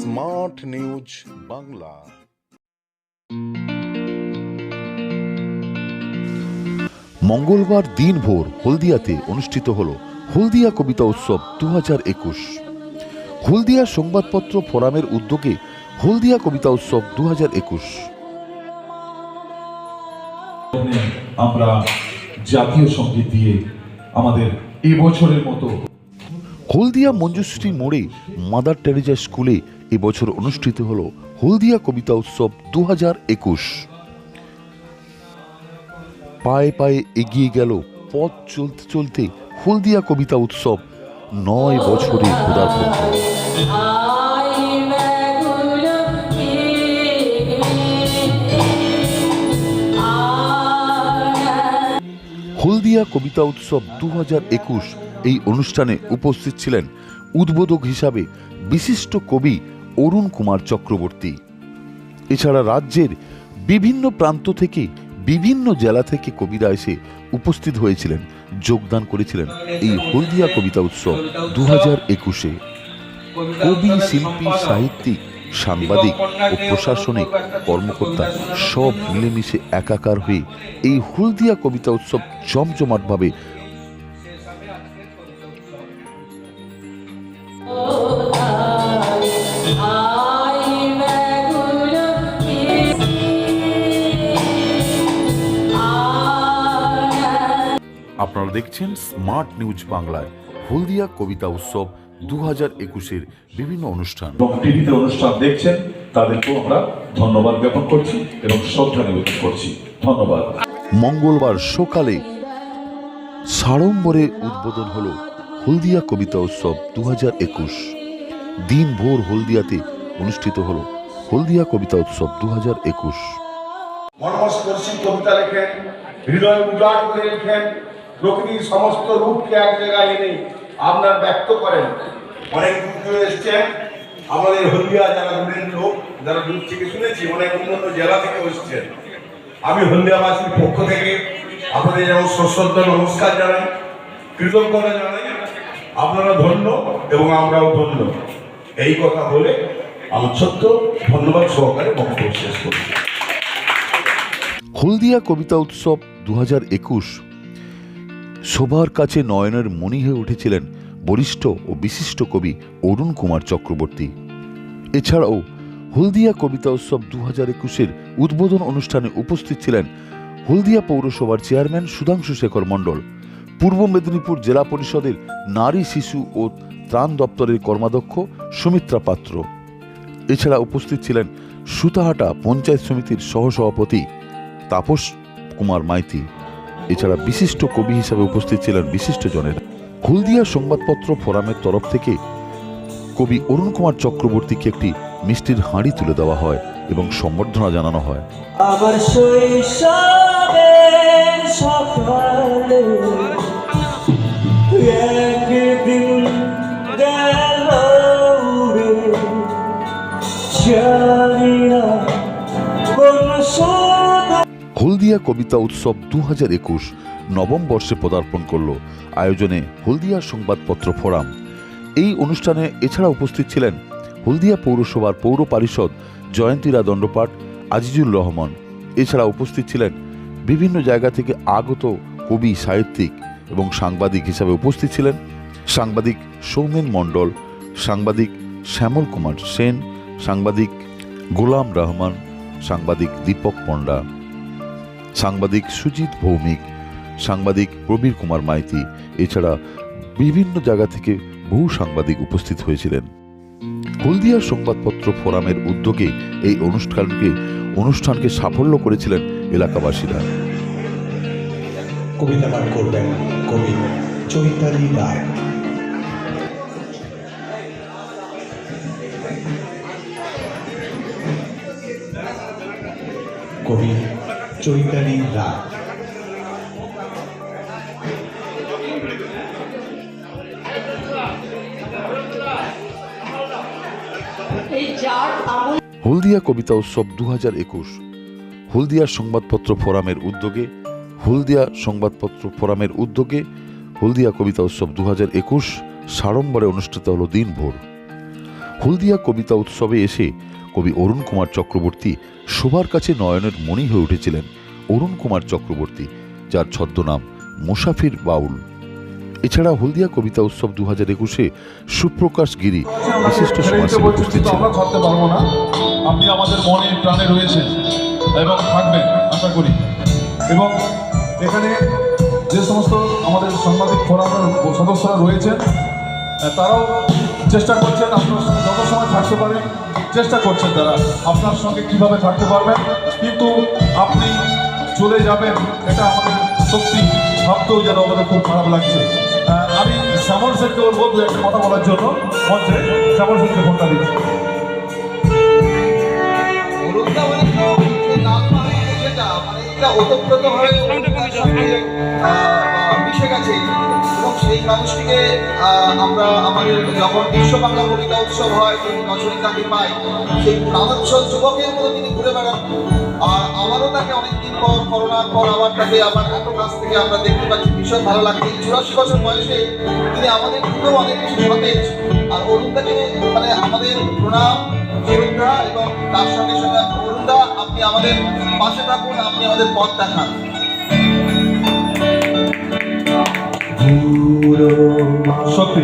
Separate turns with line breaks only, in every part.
Smart news Bangla.
মঙ্গলবার দিনভর হলদিয়াতে অনুষ্ঠিত হল হলদিয়া কবিতা উৎসব 2021। হলদিয়া সংবাদপত্র ফোরামের উদ্যোগে হলদিয়া কবিতা উৎসব 2021।
আমরা জাতীয় সঙ্গীত দিয়ে আমাদের এবছরের মতো
হলদিয়া মঞ্জুশ্রী মোড়ে মাদার টেরেজা স্কুলে এবছর অনুষ্ঠিত হল হলদিয়া কবিতা উৎসব 2021। পায়ে পায়ে এগিয়ে গেল পথ চলতে চলতে হলদিয়া কবিতা উৎসব 9 বছরে পদার্পণ। হলদিয়া কবিতা উৎসব 2021 এই অনুষ্ঠানে উপস্থিত ছিলেন উদ্বোধক হিসাবে বিশিষ্ট কবি অরুণ কুমার চক্রবর্তী। এছাড়া রাজ্যের বিভিন্ন প্রান্ত থেকে বিভিন্ন জেলা থেকে কবিরা এসে উপস্থিত হয়েছিলেন, যোগদান করেছিলেন এই হলদিয়া কবিতা উৎসব 2021-এ। কবি, শিল্পী, সাহিত্যিক, সাংবাদিক ও প্রশাসনিক কর্মকর্তা সব মিলেমিশে একাকার হয়ে এই হলদিয়া কবিতা উৎসব জমজমাটভাবে আপনারা দেখছেন স্মার্ট নিউজ বাংলায় হলদিয়া কবিতা উৎসব 2021-এর বিভিন্ন অনুষ্ঠান।
এবং টিভিতে অনুষ্ঠান দেখছেন তাদেরকেও আমরা ধন্যবাদ জ্ঞাপন করছি এবং শ্রদ্ধা নিবেদন করছি। ধন্যবাদ।
মঙ্গলবার সকালে সাড়ম্বরে উদ্বোধন হল হলদিয়া কবিতা উৎসব 2021। দিনভর হলদিয়াতে অনুষ্ঠিত হল হলদিয়া কবিতা উৎসব 2021।
মর্মস্পর্শী কবিতা লেখেন, হৃদয় উজাড় করে লেখেন, প্রকৃতির সমস্ত রূপকে এক জায়গায় এনে আপনার ব্যক্ত করেন। অনেক দূর থেকে এসছেন আমাদের হলদিয়া, যারা দূরের লোক, যারা দূর থেকে শুনেছি, অনেক উন্নত জেলা থেকে এসছেন। আমি হলদিয়াবাসীর পক্ষ থেকে আপনাদের যেমন সশ্রদ্ধ নমস্কার জানাই, কৃতজ্ঞতা জানাই। আপনারা ধন্য এবং আমরাও ধন্য। এই কথা বলে আমার ছোট্ট ধন্যবাদ সহকারে বক্তব্য শেষ করছি।
হলদিয়া কবিতা উৎসব 2021 সবার কাছে নয়নের মণি হয়ে উঠেছিলেন বরিষ্ঠ ও বিশিষ্ট কবি অরুণ কুমার চক্রবর্তী। এছাড়াও হলদিয়া কবিতা উৎসব 2021-এর উদ্বোধন অনুষ্ঠানে উপস্থিত ছিলেন হলদিয়া পৌরসভার চেয়ারম্যান সুধাংশু শেখর মণ্ডল, পূর্ব মেদিনীপুর জেলা পরিষদের নারী, শিশু ও ত্রাণ দপ্তরের কর্মাধ্যক্ষ সুমিত্রা পাত্র। এছাড়া উপস্থিত ছিলেন সুতাহাটা পঞ্চায়েত সমিতির সহসভাপতি তাপস কুমার মাইতি। এছাড়া বিশিষ্ট কবি হিসাবে উপস্থিত ছিলেন বিশিষ্ট জনেরা। হলদিয়া সংবাদপত্র ফোরামের তরফ থেকে কবি অরুণ কুমার চক্রবর্তীকে একটি মিষ্টির হাঁড়ি তুলে দেওয়া হয় এবং সম্বর্ধনা জানানো হয়।
আমার শৈশবের সকালে একদিন গেল রে, জানি না কোন
হলদিয়া কবিতা উৎসব 2021 নবম বর্ষে পদার্পণ করল আয়োজনে হলদিয়া সংবাদপত্র ফোরাম। এই অনুষ্ঠানে এছাড়া উপস্থিত ছিলেন হলদিয়া পৌরসভার পৌর পারিষদ জয়ন্তীরা দণ্ডপাট, আজিজুল রহমান। এছাড়া উপস্থিত ছিলেন বিভিন্ন জায়গা থেকে আগত কবি, সাহিত্যিক এবং সাংবাদিক হিসাবে উপস্থিত ছিলেন সাংবাদিক সৌমেন মণ্ডল, সাংবাদিক শ্যামল কুমার সেন, সাংবাদিক গোলাম রহমান, সাংবাদিক দীপক পণ্ডা, সাংবাদিক সুজিত ভৌমিক, সাংবাদিক প্রবীর কুমার মাইতি। এছাড়া বিভিন্ন জায়গা থেকে বহু সাংবাদিক উপস্থিত হয়েছিলেন। হলদিয়া সংবাদপত্র ফোরামের উদ্যোগে এই অনুষ্ঠানকে সাফল্য করেছিলেন এলাকাবাসীরা।
কবিতা পাঠ করবেন কবি চৈতালি রায়। কবি চৈতালি রায়।
হলদিয়া কবিতা উৎসব 2021 হলদিয়া সংবাদপত্র ফোরামের উদ্যোগে হলদিয়া কবিতা উৎসব 2021 সাড়ম্বরে অনুষ্ঠিত হল দিনভর। হলদিয়া কবিতা উৎসবে এসে কবি অরুণ কুমার চক্রবর্তী সবার কাছে নয়নের মণি হয়ে উঠেছিলেন। অরুণ কুমার চক্রবর্তী, যার ছদ্মনাম মুসাফির বাউল। এছাড়া হলদিয়া কবিতা উৎসব 2021-এ সুপ্রকাশ গিরি বিশিষ্ট সমাজসেবী উপস্থিত ছিলেন।
আমরা থাকতে পারবো না, আপনি আমাদের মনে প্রাণে রয়েছেন এবং থাকবেন আশা করি। এবং এখানে যে সমস্ত আমাদের সাংবাদিক ফোরামের সদস্যরা রয়েছেন তারাও চেষ্টা করছেন আপনার সঙ্গে যত সময় থাকতে পারেন চেষ্টা করছেন তারা আপনার সঙ্গে কিভাবে থাকতে পারবেন, কিন্তু আপনি চলে যাবেন এটা আমাদের সত্যি ভাবতেও যেন আমাদের খুব খারাপ লাগছে। আমি শ্যামল সেনকে বলবো দু একটা কথা বলার জন্য মঞ্চে। শ্যামল সেনকে ফোনটা দিচ্ছি।
মিশে গেছে এবং সেই মানুষটিকে আমরা আমাদের যখন বিশ্ব বাংলা কবিতা উৎসব হয় বছরই তাকে পাই, সেই প্রাণোচ্ছল যুবকের মতো তিনি ঘুরে বেড়ান। আর আমারও তাকে অনেকদিন পর করোনার পর আবার তাকে আবার এত কাছ থেকে আমরা দেখতে পাচ্ছি, ভীষণ ভালো লাগছে। 84 বছর বয়সে তিনি আমাদের থেকেও অনেক বেশি সতেজ। আর অরুণদাকে মানে আমাদের প্রণাম শ্রদ্ধা এবং তার সঙ্গে সঙ্গে অরুণদা আপনি আমাদের পাশে থাকুন, আপনি আমাদের পথ দেখান।
সত্যি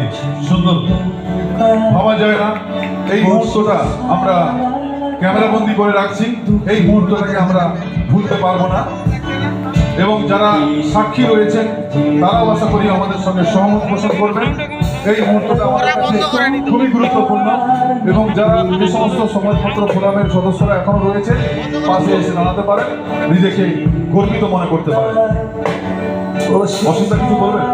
সুন্দর, ভাবা যায় না এই মুহূর্তটা আমরা ক্যামেরাবন্দি করে রাখছি, এই মুহূর্তটাকে আমরা ভুলতে পারবো না। এবং যারা সাক্ষী রয়েছেন তারাও আশা করি আমাদের সঙ্গে সহমত পোষণ করবেন। এই মুহূর্তটা আমাদের কাছে খুবই গুরুত্বপূর্ণ এবং যারা যে সমস্ত সংবাদপত্র ফোরামের সদস্যরা এখনো রয়েছে পাশে এসে দাঁড়াতে পারেন, নিজেকে গর্বিত মনে করতে পারেন। অসুবিধা কিছু বলবেন?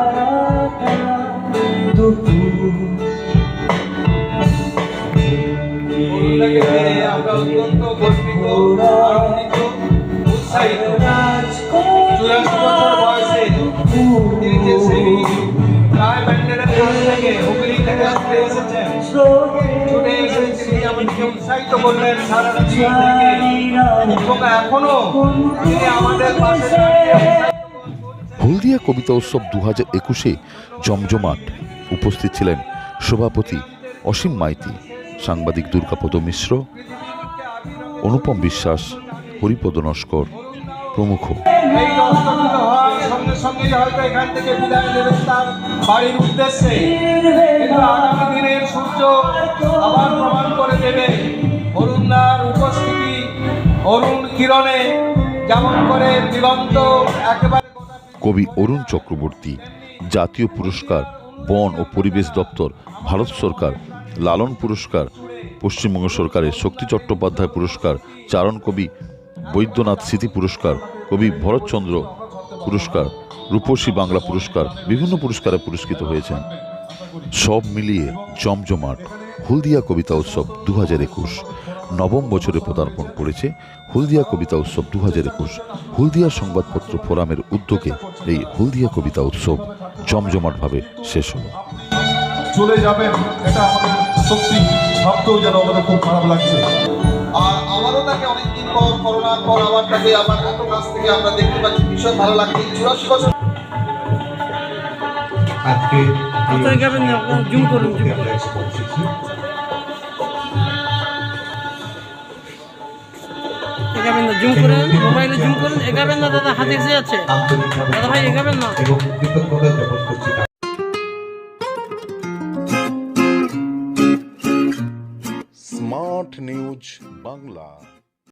আমরা অত্যন্ত গর্বিত, আনন্দিত, উৎসাহিত। 84 বছর বয়সে তিনি যে সেই রায় ব্যান্ডেলের কাছ থেকে হুগলি থেকে আসতে এসেছেন, ছুটে এসে তিনি আমাদেরকে উৎসাহিত করলেন সারা রাজ্য থেকে এবং এখনো তিনি আমাদের পাশে
হলদিয়া কবিতা উৎসব 2021-এ জমজমাট। উপস্থিত ছিলেন সভাপতি অসীম মাইতি, সাংবাদিক দুর্গাপদ মিশ্র, অনুপম বিশ্বাস, হরিপদ নস্কর প্রমুখ।
এই অষ্টমীত হওয়ার সঙ্গে সঙ্গেই হয়তো এখান থেকে বিদায় নেবেন তার বাড়ির উদ্দেশ্যে, কিন্তু আগামী দিনের সূর্য আবার প্রমাণ করে দেবে অরুণদার উপস্থিতি অরুণ কিরণে যেমন করে দিগন্ত একেবারে।
কবি অরুণ চক্রবর্তী জাতীয় পুরস্কার বন ও পরিবেশ দপ্তর ভারত সরকার, লালন পুরস্কার পশ্চিমবঙ্গ সরকারের, শক্তি চট্টোপাধ্যায় পুরস্কার, চারণ কবি বৈদ্যনাথ স্মৃতি পুরস্কার, কবি ভরতচন্দ্র পুরস্কার, রূপসী বাংলা পুরস্কার, বিভিন্ন পুরস্কারে পুরস্কৃত হয়েছেন। সব মিলিয়ে জমজমাট হলদিয়া কবিতা উৎসব 2021 নবম বছরে পদার্পণ করেছে। হলদিয়া কবিতা উৎসব 2021 হলদিয়া সংবাদপত্র ফোরামের উদ্যোগে এই হলদিয়া কবিতা উৎসব জমজমাটভাবে শেষ হলো।
চলে যাবেন এটা আমাদের সত্যি ভাবতেও যেন আমাদের খুব খারাপ লাগছে।
আর আমারও তাকে অনেকদিন পর করোনার পর আবার তাকে আবার এত কাছ থেকে আমরা দেখতে পাচ্ছি, ভীষণ ভালো লাগছে। 84 বছর
আজকে
জুম করুন,
আমরা এসে পৌঁছেছি।
জুম করেন, মোবাইলে জুম করেন। এগাবেন না দাদা, হাতে এসে যাচ্ছে
আন্তরিকভাবে
দাদা ভাই, এগাবেন না।
এবং কৃতজ্ঞতা জ্ঞাপন করছি।
Smart news Bangla.